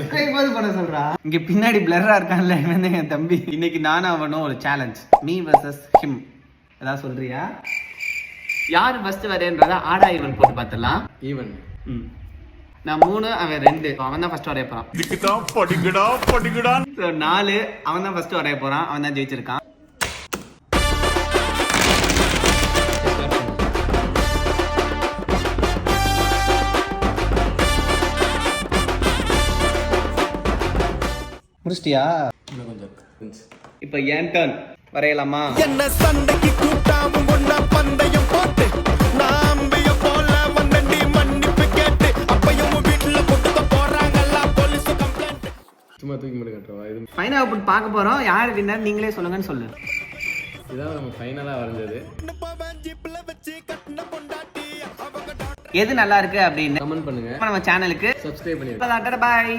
Subscribe பண்ண சொல்றா. இங்க பின்னாடி பிளரா இருக்கான்ல இவன் என் தம்பி. இன்னைக்கு நானும் அவனும் ஒரு சேலஞ்ச், மீ வர்சஸ் ஹிம். ஏதாவது சொல்றியா? யாரு ஃபர்ஸ்ட் வரேன்றத ஆடா ஈவன் போட்டு பார்த்துடலாம். ஈவன் நான் 3 அவன் 2. அவன் தான் ஃபர்ஸ்ட் வரைய போறான். 4 அவன் தான் ஃபர்ஸ்ட் வரைய போறான். அவன் தான் ஜெயிச்சிருக்கான். முடிச்சிட்டியா? இப்ப என் டர்ன். வரையலாமா? என்ன சண்டைக்கு கூட்டாவும் ஒன்னா பந்தயம் போட்டு நாம்பிய போல வந்தண்டி மன்னிப்பு கேட்டு அப்பையும் வீட்டுல போட்டுக்க போறாங்கல்ல போலீஸ் கம்ப்ளைண்ட். சும்மா தூக்கி மட்டும் கட்டுறவா? இது ஃபைனல் அவுட் பார்க்க போறோம். யார் வின்னர் நீங்களே சொல்லுங்கன்னு சொல்லு. இதான் நம்ம ஃபைனலாக வரைஞ்சது. எது நல்லா இருக்கு அப்படின்னு கமெண்ட் பண்ணுங்க. நம்ம சேனலுக்கு சப்ஸ்கிரைப் பண்ணிடுங்க. பாய்.